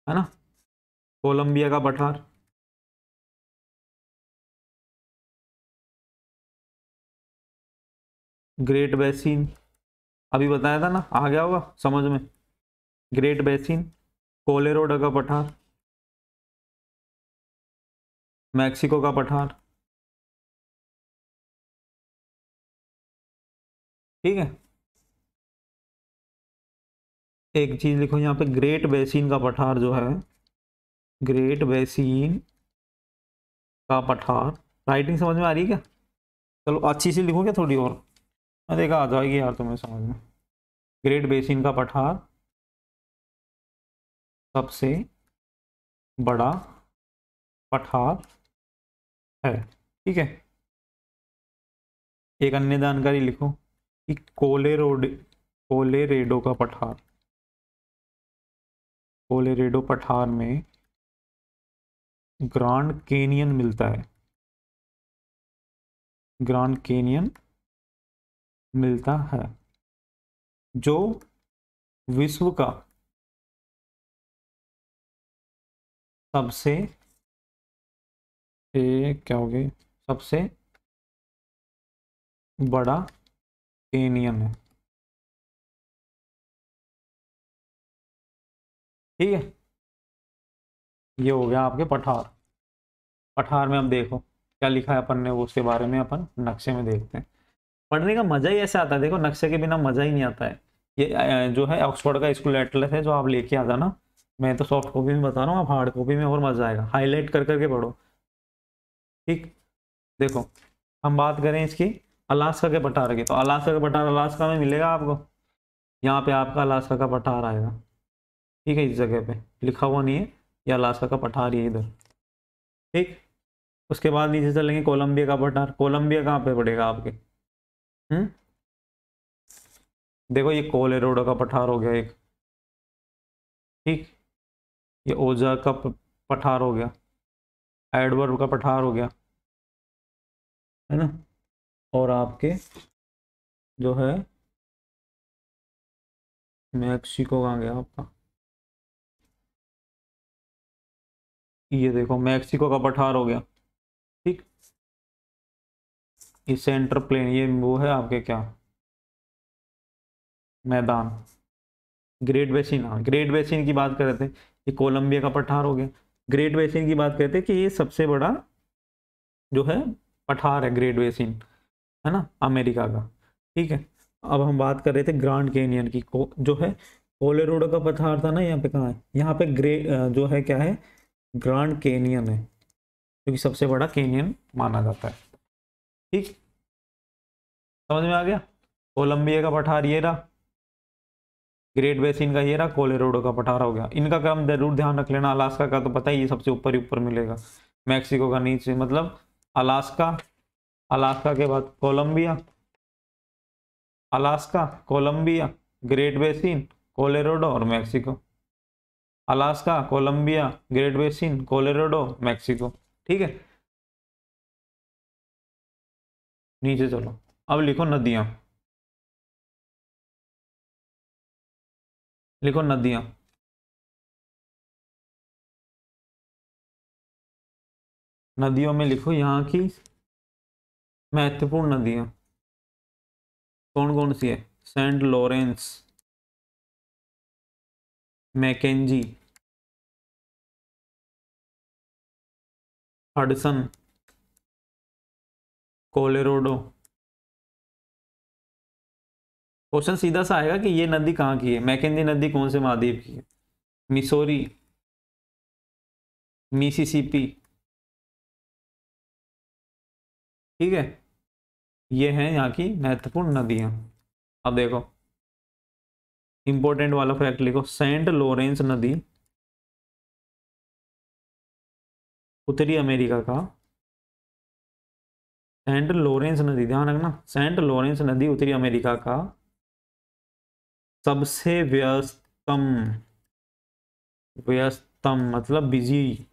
है ना, कोलंबिया का पठार, ग्रेट बेसिन, अभी बताया था ना, आ गया होगा समझ में, ग्रेट बेसिन, कोलोराडो का पठार, मैक्सिको का पठार, ठीक है। एक चीज लिखो यहाँ पे, ग्रेट बेसिन का पठार जो है, ग्रेट बेसिन का पठार, राइटिंग समझ में आ रही है क्या, चलो अच्छी सी लिखो क्या थोड़ी और, मैं देखा आ जाएगी यार तुम्हें समझ में। ग्रेट बेसिन का पठार सबसे बड़ा पठार है, ठीक है। एक अन्य जानकारी लिखो कि कोलेरेडो का पठार, कोलेरेडो पठार में ग्रांड कैनियन मिलता है, ग्रांड कैनियन मिलता है, जो विश्व का सबसे क्या हो गया, सबसे बड़ा कैनियन है, ठीक है। ये हो गया आपके पठार। पठार में अब देखो क्या लिखा है अपन ने, वो उसके बारे में अपन नक्शे में देखते हैं। पढ़ने का मजा ही ऐसा आता है, देखो नक्शे के बिना मजा ही नहीं आता है। ये जो है ऑक्सफोर्ड का स्कूल एटलस है, जो आप लेके आ जाना। मैं तो सॉफ्ट कॉपी में बता रहा हूँ, आप हार्ड कॉपी में और मजा आएगा, हाईलाइट कर करके पढ़ो। ठीक, देखो हम बात करें इसकी अलास्का के पठार की, तो अलास्का का पठार अलास्का में मिलेगा आपको। यहाँ पे आपका अलास्का का पठार आएगा। ठीक है, इस जगह पे लिखा हुआ नहीं है, ये अलास्का का पठार ही है इधर। ठीक, उसके बाद नीचे चलेंगे, कोलंबिया का पठार। कोलंबिया कहाँ पे पड़ेगा आपके? देखो ये कोलोराडो का पठार हो गया एक। ठीक, ये ओजा का पठार हो गया, एडवर्ड का पठार हो गया, है ना। और आपके जो है मैक्सिको कहाँ गया आपका? ये देखो मैक्सिको का पठार हो गया। ठीक, ये सेंटर प्लेन, ये वो है आपके क्या, मैदान, ग्रेट बेसिन। हाँ, ग्रेट बेसिन की बात कर रहे थे, ये कोलंबिया का पठार हो गया। ग्रेट बेसिन की बात करते हैं कि ये सबसे बड़ा जो है पठार है, ग्रेट बेसिन, है ना, अमेरिका का। ठीक है, अब हम बात कर रहे थे ग्रांड कैनियन की। जो है कोलोराडो का पठार था ना, यहाँ पे कहाँ है, यहाँ पे जो है क्या है, ग्रांड कैनियन है, क्योंकि सबसे बड़ा कैनियन माना जाता है। ठीक, समझ में आ गया। कोलंबिया का पठार ये रहा, ग्रेट बेसिन का ये रहा, कोलोराडो का पठार हो गया। इनका क्रम जरूर ध्यान रख लेना। अलास्का का तो पता ही है, सबसे ऊपर ही ऊपर मिलेगा, मैक्सिको का नीचे, मतलब अलास्का, अलास्का के बाद Columbia, Alaska, Columbia, great basin, Colorado और Mexico. Alaska, Columbia, great basin, Colorado, Mexico. ठीक है, नीचे चलो, अब लिखो नदियां, लिखो नदियां। नदियों में लिखो यहाँ की महत्वपूर्ण नदियां कौन कौन सी है। Saint Lawrence, Mackenzie, Hudson, Colorado. Question सीधा सा आएगा कि ये नदी कहाँ की है, मैकेंजी नदी कौन से महाद्वीप की है। Missouri, Mississippi. ठीक है, ये हैं यहाँ की महत्वपूर्ण नदियाँ। अब देखो इंपॉर्टेंट वाला फैक्ट लिखो, सेंट लॉरेंस नदी उत्तरी अमेरिका का, सेंट लॉरेंस नदी, ध्यान रखना, सेंट लॉरेंस नदी उत्तरी अमेरिका का सबसे व्यस्तम, व्यस्तम मतलब बिजी,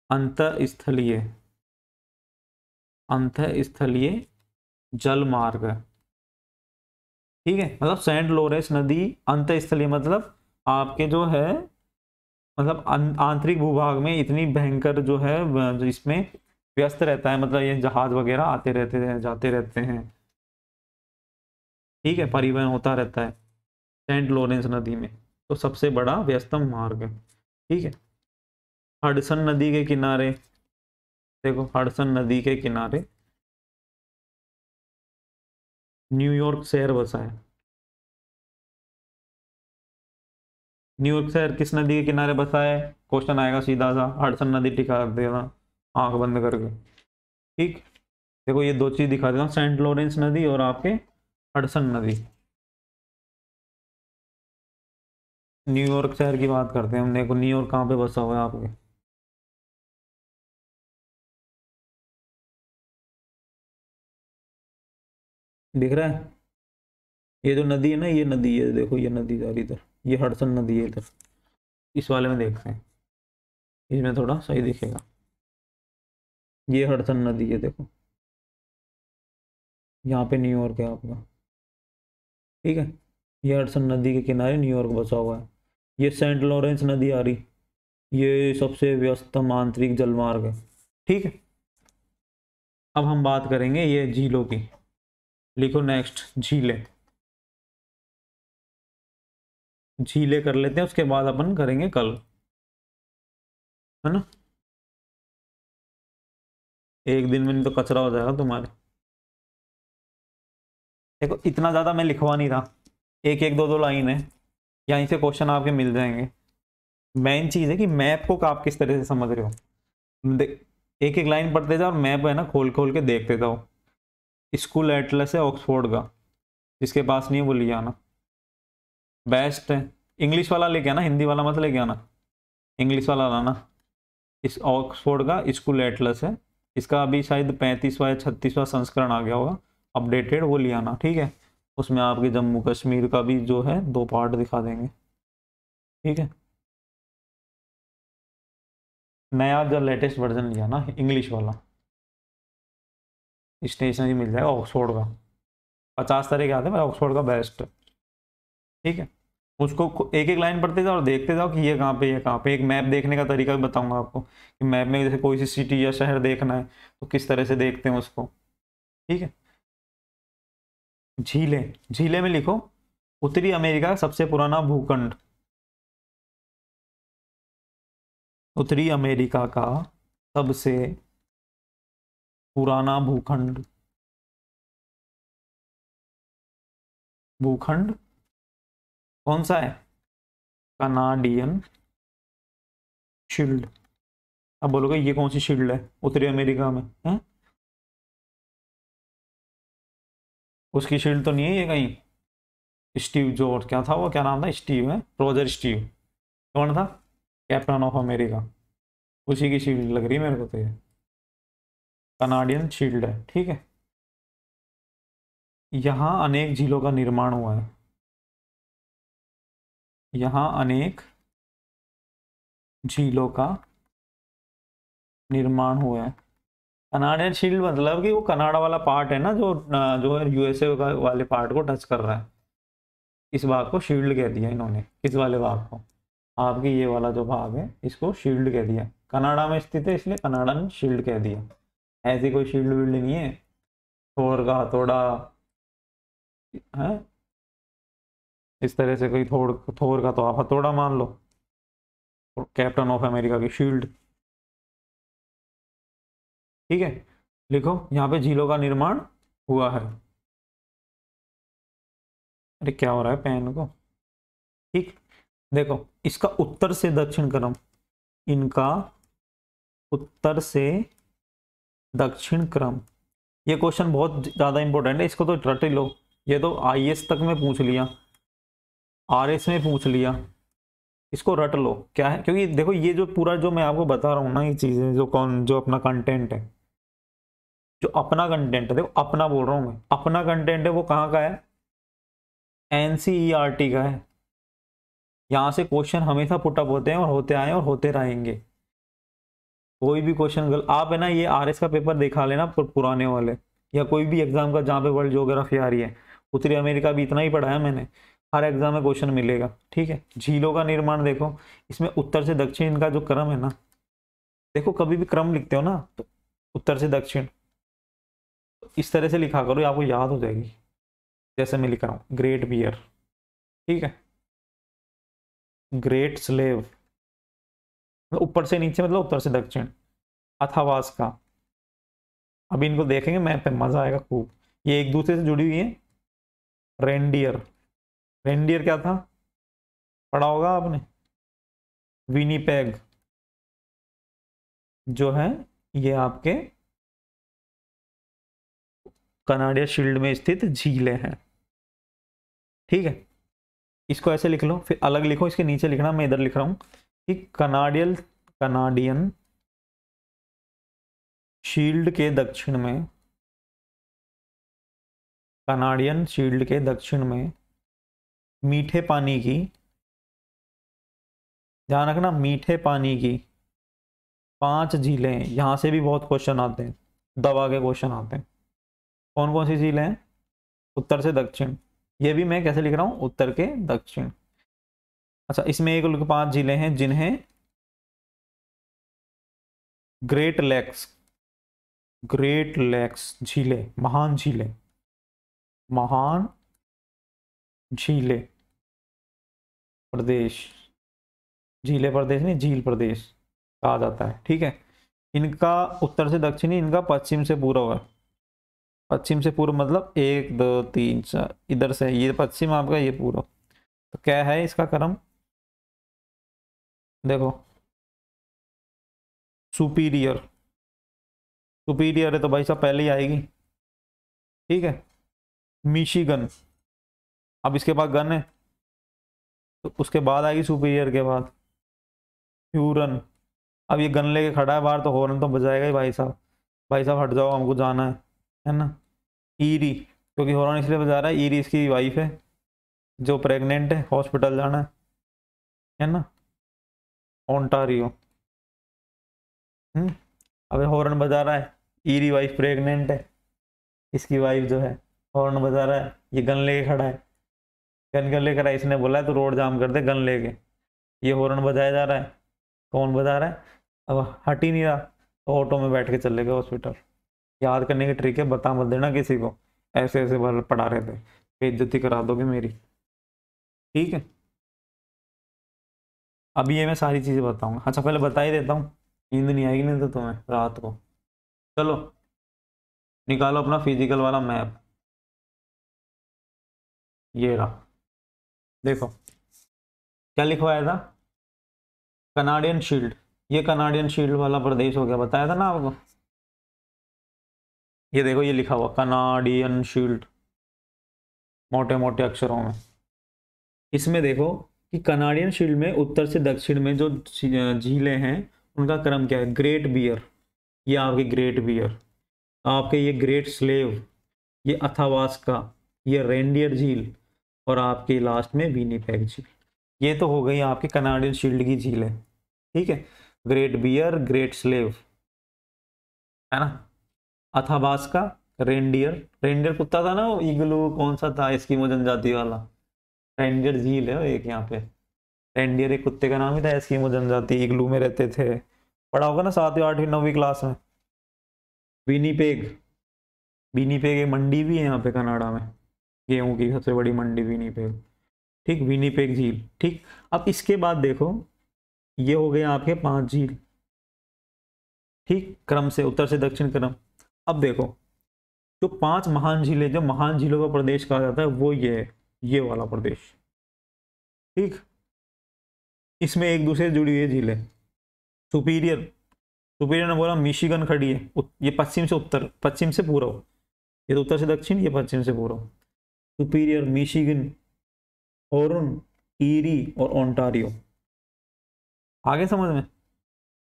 अंतःस्थलीय, अंतःस्थलीय जल मार्ग है। ठीक है, मतलब सेंट लॉरेंस नदी अंतःस्थलीय मतलब आपके जो है, मतलब आंतरिक भूभाग में इतनी भयंकर जो है, जो इसमें व्यस्त रहता है, मतलब ये जहाज वगैरह आते रहते हैं जाते रहते हैं। ठीक है, परिवहन होता रहता है सेंट लॉरेंस नदी में, तो सबसे बड़ा व्यस्तम मार्ग है। ठीक है, हडसन नदी के किनारे, देखो हडसन नदी के किनारे न्यूयॉर्क शहर बसा है। न्यूयॉर्क शहर किस नदी के किनारे बसा है, क्वेश्चन आएगा सीधा सा, हडसन नदी टिका देना आंख बंद करके। ठीक, देखो ये दो चीज दिखा देता हूँ, सेंट लॉरेंस नदी और आपके हडसन नदी। न्यूयॉर्क शहर की बात करते हैं हम, देखो न्यूयॉर्क कहाँ पे बसा हुआ है आपके, दिख रहा है, ये जो नदी है ना, ये नदी है, देखो ये नदी जा रही इधर, ये हडसन नदी है इधर। इस वाले में देखते हैं, इसमें थोड़ा सही दिखेगा, ये हडसन नदी है देखो, यहाँ पे न्यूयॉर्क है आपका। ठीक है, ये हडसन नदी के किनारे न्यूयॉर्क बसा हुआ है। ये सेंट लॉरेंस नदी आ रही, ये सबसे व्यस्तम आंतरिक जलमार्ग है। ठीक है, अब हम बात करेंगे ये झीलों की, लिखो नेक्स्ट झीलें, झीलें कर लेते हैं, उसके बाद अपन करेंगे कल, है ना। एक दिन में नहीं तो कचरा हो जाएगा तुम्हारे। देखो इतना ज्यादा मैं लिखवा नहीं रहा, एक एक दो दो लाइन है, यहीं से क्वेश्चन आपके मिल जाएंगे। मेन चीज है कि मैप को आप किस तरह से समझ रहे हो। एक एक लाइन पढ़ते जाओ और मैप है ना खोल खोल के देखते जाओ। स्कूल एटलस है ऑक्सफोर्ड का, जिसके पास नहीं है वो ले आना, बेस्ट है। इंग्लिश वाला लेके आना, हिंदी वाला मत लेके आना, इंग्लिश वाला लाना। इस ऑक्सफोर्ड का स्कूल एटलस है, इसका अभी शायद 35वां या 36वां संस्करण आ गया होगा अपडेटेड, वो ले आना, ठीक है। उसमें आपके जम्मू कश्मीर का भी जो है 2 पार्ट दिखा देंगे, ठीक है। नया जो लेटेस्ट वर्जन लिया ना इंग्लिश वाला, स्टेशनरी मिल जाएगा ऑक्सफोर्ड का, 50 तरह के आते हैं, ऑक्सफोर्ड का बेस्ट है, ठीक है। उसको एक एक लाइन पढ़ते जाओ और देखते जाओ कि ये कहाँ पे, ये कहाँ पे। एक मैप देखने का तरीका भी बताऊंगा आपको कि मैप में जैसे कोई सी सिटी या शहर देखना है तो किस तरह से देखते हैं उसको, ठीक है। झीलें, झीलें में लिखो उत्तरी अमेरिका का सबसे पुराना भूखंड, उत्तरी अमेरिका का सबसे पुराना भूखंड, भूखंड कौन सा है? Canadian shield. अब बोलोगे ये कौन सी शील्ड है उत्तरी अमेरिका में है? उसकी शील्ड तो नहीं है ये कहीं। स्टीव जॉर्ज, क्या था वो, क्या नाम था, स्टीव है, रोजर स्टीव, कौन था, कैप्टन ऑफ अमेरिका, उसी की शील्ड लग रही है मेरे को तो ये, कनाडियन शील्ड है, ठीक है। यहाँ अनेक झीलों का निर्माण हुआ है, यहाँ अनेक झीलों का निर्माण हुआ है। कनाडियन शील्ड मतलब कि वो कनाडा वाला पार्ट है ना, जो है यूएसए का वाले पार्ट को टच कर रहा है, इस भाग को शील्ड कह दिया इन्होंने। किस वाले भाग को? आपके ये वाला जो भाग है इसको शील्ड कह दिया, कनाडा में स्थित है इसलिए कनाडन शील्ड कह दिया। ऐसी कोई शील्ड विल्ड नहीं है, थोर का हथौड़ा है, इस तरह से कोई थोर का तो आप हथौड़ा मान लो, कैप्टन ऑफ अमेरिका की शील्ड, ठीक है। लिखो यहाँ पे झीलों का निर्माण हुआ है। अरे क्या हो रहा है पेन को, ठीक। देखो इसका उत्तर से दक्षिण क्रम, इनका उत्तर से दक्षिण क्रम, ये क्वेश्चन बहुत ज्यादा इंपॉर्टेंट है, इसको तो रट ही लो। ये तो आईएएस तक में पूछ लिया, आरएस में पूछ लिया, इसको रट लो क्या है। क्योंकि देखो ये जो पूरा जो मैं आपको बता रहा हूँ ना, ये चीजें जो अपना कंटेंट है, जो अपना कंटेंट है, देखो अपना बोल रहा हूँ मैं, अपना कंटेंट है वो कहाँ का है? एनसीईआरटी का है। यहाँ से क्वेश्चन हमेशा पुटअप होते हैं और होते आए और होते रहेंगे। कोई भी क्वेश्चन आप है ना, ये आरएस का पेपर दिखा लेना पुराने वाले, या कोई भी एग्जाम का जहाँ पे वर्ल्ड ज्योग्राफी आ रही है, उत्तरी अमेरिका भी इतना ही पढ़ाया मैंने, हर एग्जाम में क्वेश्चन मिलेगा, ठीक है। झीलों का निर्माण देखो, इसमें उत्तर से दक्षिण का जो क्रम है ना, देखो कभी भी क्रम लिखते हो ना तो उत्तर से दक्षिण इस तरह से लिखा करो, आपको याद हो जाएगी। जैसे मैं लिख रहा हूँ ग्रेट बियर, ठीक है, ग्रेट स्लेव, ऊपर से नीचे मतलब उत्तर से दक्षिण, अथावास का। अभी इनको देखेंगे मैप पे, मजा आएगा खूब, ये एक दूसरे से जुड़ी हुई है। रेंडियर, रेंडियर क्या था, पढ़ा होगा आपने। विनीपेग जो है ये आपके कनाडिया शील्ड में स्थित झीलें हैं, ठीक है। इसको ऐसे लिख लो, फिर अलग लिखो, इसके नीचे लिखना, मैं इधर लिख रहा हूं कि कनाडियन शील्ड के दक्षिण में, कनाडियन शील्ड के दक्षिण में मीठे पानी की, ध्यान रखना मीठे पानी की 5 झीलें हैं। यहां से भी बहुत क्वेश्चन आते हैं, दवा के क्वेश्चन आते हैं। कौन कौन सी झीलें हैं? उत्तर से दक्षिण, ये भी मैं कैसे लिख रहा हूं, उत्तर के दक्षिण। अच्छा इसमें एक 5 झीलें हैं जिन्हें ग्रेट लेक्स, ग्रेट लेक्स झीलें, महान झीलें, महान झीलें प्रदेश, झीले प्रदेश नहीं झील प्रदेश कहा जाता है, ठीक है। इनका उत्तर से दक्षिणी, इनका पश्चिम से पूर्व है, पश्चिम से पूर्व मतलब 1 2 3 4, इधर से ये पश्चिम आपका, ये पूर्व। तो क्या है इसका क्रम, देखो सुपीरियर। सुपीरियर है तो भाई साहब पहले ही आएगी, ठीक है। मिशिगन, अब इसके बाद गन है तो उसके बाद आएगी सुपीरियर के बाद ह्यूरन। अब ये गन लेके खड़ा है बाहर तो हॉर्न तो बजाएगा ही भाई साहब। भाई साहब हट जाओ, हमको जाना है ना। ईरी, क्योंकि हॉर्न इसलिए बजा रहा है, ईरी इसकी वाइफ है जो प्रेग्नेंट है, हॉस्पिटल जाना है ना। ओंटारियो, हम्म। अब हॉर्न बजा रहा है, ईरी वाइफ प्रेग्नेंट है, इसकी वाइफ जो है हॉर्न बजा रहा है, ये गन लेके खड़ा है। गन लेकर है, इसने बोला है तो रोड जाम कर दे गन लेके। ये हॉर्न बजाया जा रहा है, कौन बजा रहा है, अब हट ही नहीं रहा तो ऑटो में बैठ के चले गए हॉस्पिटल। याद करने की ट्रिक है, बता मत देना किसी को, ऐसे ऐसे भर पढ़ा रहे थे, बेइज्जती करा दोगे मेरी, ठीक है। अभी ये मैं सारी चीजें बताऊंगा। अच्छा पहले बता ही देता हूँ, नींद नहीं आएगी नहीं तो तुम्हें रात को। चलो निकालो अपना फिजिकल वाला मैप, ये रहा, देखो क्या लिखवाया था, कनाडियन शील्ड। ये कनाडियन शील्ड वाला प्रदेश हो गया, बताया था ना आपको। ये देखो ये लिखा हुआ कनाडियन शील्ड, मोटे मोटे अक्षरों में। इसमें देखो कि कनाडियन शील्ड में उत्तर से दक्षिण में जो झीलें हैं उनका क्रम क्या है। ग्रेट बियर, ये आपके ग्रेट बियर, आपके ये ग्रेट स्लेव, ये अथावास्का, ये रेंडियर झील, और आपके लास्ट में विनीपेग झील। ये तो हो गई आपके कनाडियन शील्ड की झीलें, ठीक है। ग्रेट बियर, ग्रेट स्लेव, है ना, अथावास्का, रेंडियर, रेंडियर कुत्ता था ना वो, इग्लू कौन सा था एस्किमो जनजाति वाला, रेंडियर झील है वो एक यहाँ पे। रेंडियर एक कुत्ते का नाम ही था, एस्किमो जनजाति, इग्लू में रहते थे, पढ़ा होगा ना 7वीं 8वीं 9वीं क्लास में। विनीपेग, विनीपेग एक मंडी भी है यहाँ पे कनाडा में, गेहूं की सबसे बड़ी मंडी विनीपेग, ठीक, विनीपेग झील, ठीक। अब इसके बाद देखो ये हो गए आपके 5 झील, ठीक, क्रम से उत्तर से दक्षिण क्रम। अब देखो जो 5 महान झीलें, जो महान झीलों का प्रदेश कहा जाता है वो ये है, ये वाला प्रदेश, ठीक। इसमें एक दूसरे से जुड़ी हुई है झीलें। सुपीरियर, सुपीरियर ने बोला मिशिगन खड़ी है, ये पश्चिम से उत्तर, पश्चिम से पूर्व, ये तो उत्तर से दक्षिण, ये पश्चिम से पूर्व। सुपीरियर, मिशिगन, हॉर्न, ईरी और ओंटारियो, आगे समझ में।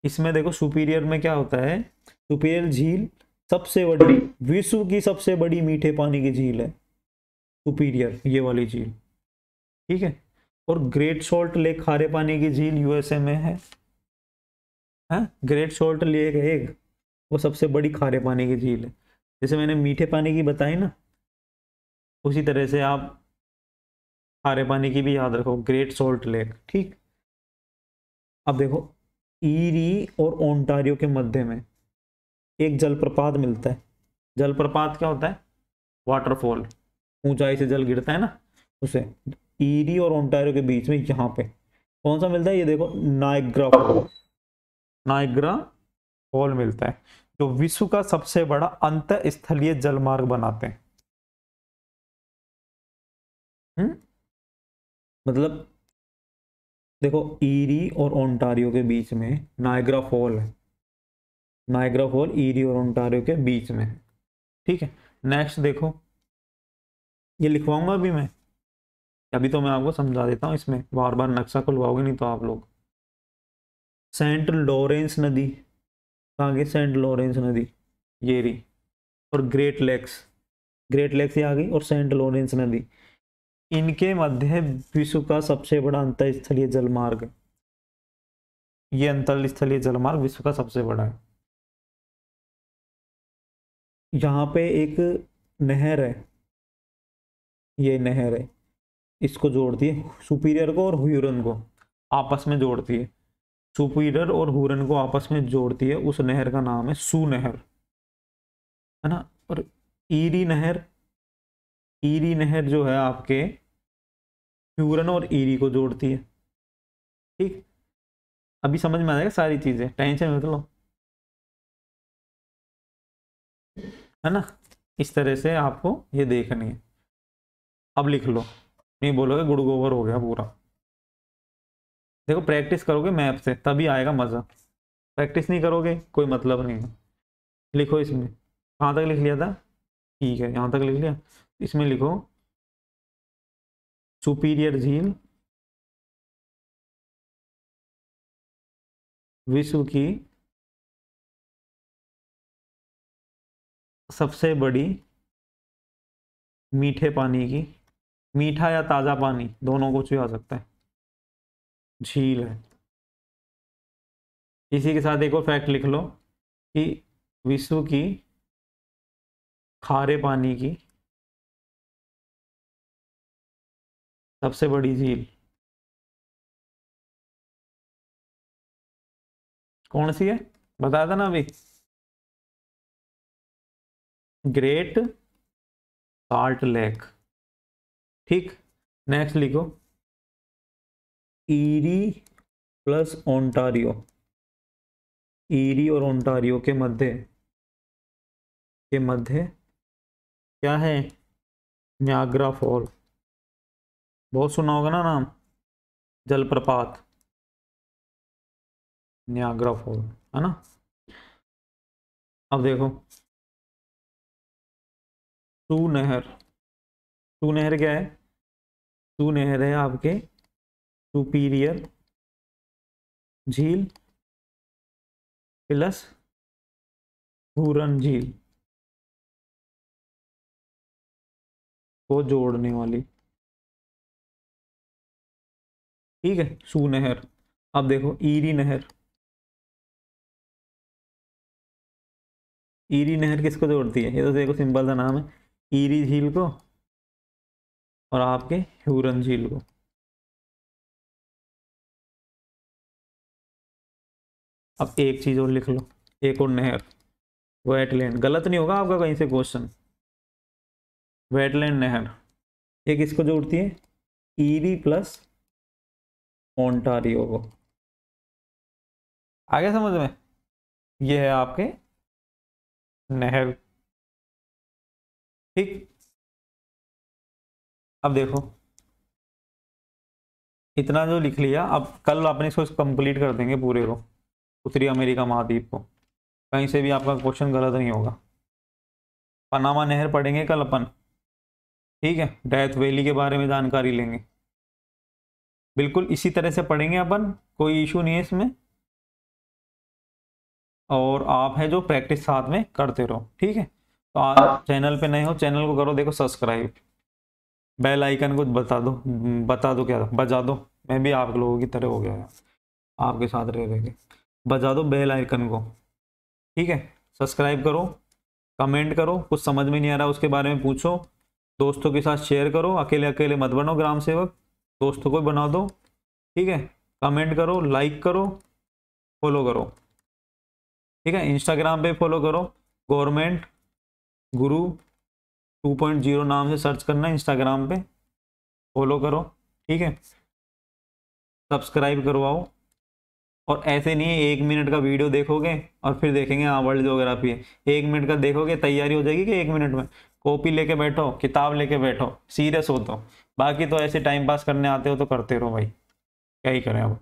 इसमें देखो सुपीरियर में क्या होता है, सुपीरियर झील सबसे बड़ी, विश्व की सबसे बड़ी मीठे पानी की झील है सुपीरियर, ये वाली झील, ठीक है। और ग्रेट सॉल्ट लेक खारे पानी की झील यूएसए में है, ग्रेट सॉल्ट लेक है एक, वो सबसे बड़ी खारे पानी की झील है। जैसे मैंने मीठे पानी की बताई ना, उसी तरह से आप खारे पानी की भी याद रखो, ग्रेट सॉल्ट लेक, ठीक। अब देखो ईरी और ओंटारियो के मध्य में एक जलप्रपात मिलता है। जलप्रपात क्या होता है, वाटरफॉल, ऊंचाई से जल गिरता है ना उसे। ईरी और ओंटारियो के बीच में यहाँ पे कौन सा मिलता है, ये देखो नायग्रा फॉल, नायग्रा फॉल मिलता है, जो विश्व का सबसे बड़ा अंत स्थलीय जलमार्ग बनाते हैं। मतलब देखो ईरी और ओंटारियो के बीच में नायग्रा फॉल है, नायग्रा फॉल ईरी और ओंटारियो के बीच में है, ठीक है। नेक्स्ट देखो, ये लिखवाऊंगा अभी मैं, अभी तो मैं आपको समझा देता हूँ, इसमें बार बार नक्शा खुलवाओगे नहीं तो आप लोग। सेंट लॉरेंस नदी, आगे सेंट लॉरेंस नदी, ये रही, और ग्रेट लेक्स, ग्रेट लेक्स ये आ गई, और सेंट लॉरेंस नदी, इनके मध्य विश्व का सबसे बड़ा अंतरस्थलीय जलमार्ग, ये अंतरस्थलीय जलमार्ग विश्व का सबसे बड़ा है। यहाँ पे एक नहर है, ये नहर है, इसको जोड़ती है सुपीरियर को और ह्यूरन को, आपस में जोड़ती है, सुपीरियर और हुरन को आपस में जोड़ती है, उस नहर का नाम है सू नहर, है ना। और ईरी नहर, ईरी नहर जो है आपके ह्यूरन और ईरी को जोड़ती है, ठीक। अभी समझ में आ जाएगा सारी चीजें, टेंशन मत लो, है ना। इस तरह से आपको ये देखनी है। अब लिख लो, नहीं बोलोगे गुड़ गोबर हो गया पूरा। देखो प्रैक्टिस करोगे मैप से तभी आएगा मज़ा, प्रैक्टिस नहीं करोगे कोई मतलब नहीं है। लिखो इसमें, कहाँ तक लिख लिया था, ठीक है यहाँ तक लिख लिया। इसमें लिखो सुपीरियर झील विश्व की सबसे बड़ी मीठे पानी की, मीठा या ताज़ा पानी दोनों कुछ भी आ सकता है, झील है। इसी के साथ एक और फैक्ट लिख लो कि विश्व की खारे पानी की सबसे बड़ी झील कौन सी है, बताया था ना अभी, ग्रेट साल्ट लेक। ठीक, नेक्स्ट लिखो ईरी प्लस ओंटारियो, ईरी और ओंटारियो के मध्य क्या है, न्याग्रा फॉल। बहुत सुना होगा ना नाम, जलप्रपात न्याग्रा फॉल, है ना। अब देखो सू नहर, सू नहर क्या है, सू नहर है आपके सुपीरियर झील प्लस हुरन झील को जोड़ने वाली, ठीक है सू नहर। अब देखो ईरी नहर, ईरी नहर किसको जोड़ती है, ये तो देखो सिंपल सा नाम है, ईरी झील को और आपके ह्यूरन झील को। अब एक चीज और लिख लो, एक और नहर, वेटलैंड, गलत नहीं होगा आपका कहीं से क्वेश्चन, वेटलैंड नहर, ये किसको जोड़ती है, ईरी प्लस ओंटारियो को। आगे समझ में, ये है आपके नहर। ठीक, अब देखो इतना जो लिख लिया, अब कल अपने इसको कंप्लीट कर देंगे पूरे को, उत्तरी अमेरिका महाद्वीप को, कहीं से भी आपका क्वेश्चन गलत नहीं होगा। पनामा नहर पढ़ेंगे कल अपन, ठीक है, डेथ वैली के बारे में जानकारी लेंगे, बिल्कुल इसी तरह से पढ़ेंगे अपन, कोई इशू नहीं है इसमें। और आप है जो प्रैक्टिस साथ में करते रहो, ठीक है। तो आप चैनल पे नए हो, चैनल को करो देखो सब्सक्राइब, बेल आइकन को बता दो क्या बजा दो, मैं भी आप लोगों की तरह हो गया है, आपके साथ रह रह के बजा दो बेल आइकन को, ठीक है। सब्सक्राइब करो, कमेंट करो, कुछ समझ में नहीं आ रहा उसके बारे में पूछो, दोस्तों के साथ शेयर करो, अकेले अकेले मत बनो ग्राम सेवक, दोस्तों को बना दो, ठीक है। कमेंट करो, लाइक करो, फॉलो करो, ठीक है। इंस्टाग्राम पे फॉलो करो, गवर्नमेंट गुरु 2.0 नाम से सर्च करना इंस्टाग्राम पे, फॉलो करो, ठीक है। सब्सक्राइब करवाओ, और ऐसे नहीं है 1 मिनट का वीडियो देखोगे और फिर देखेंगे हाँ वर्ल्ड ज्योग्राफी है, 1 मिनट का देखोगे तैयारी हो जाएगी कि 1 मिनट में, कॉपी लेके बैठो, किताब लेके बैठो, सीरियस हो तो, बाकी तो ऐसे टाइम पास करने आते हो तो करते रहो भाई, क्या ही करें अब,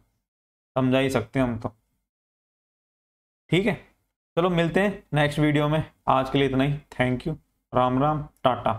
समझा ही सकते हैं हम तो, ठीक है। चलो मिलते हैं नेक्स्ट वीडियो में, आज के लिए इतना ही, थैंक यू, राम राम टाटा।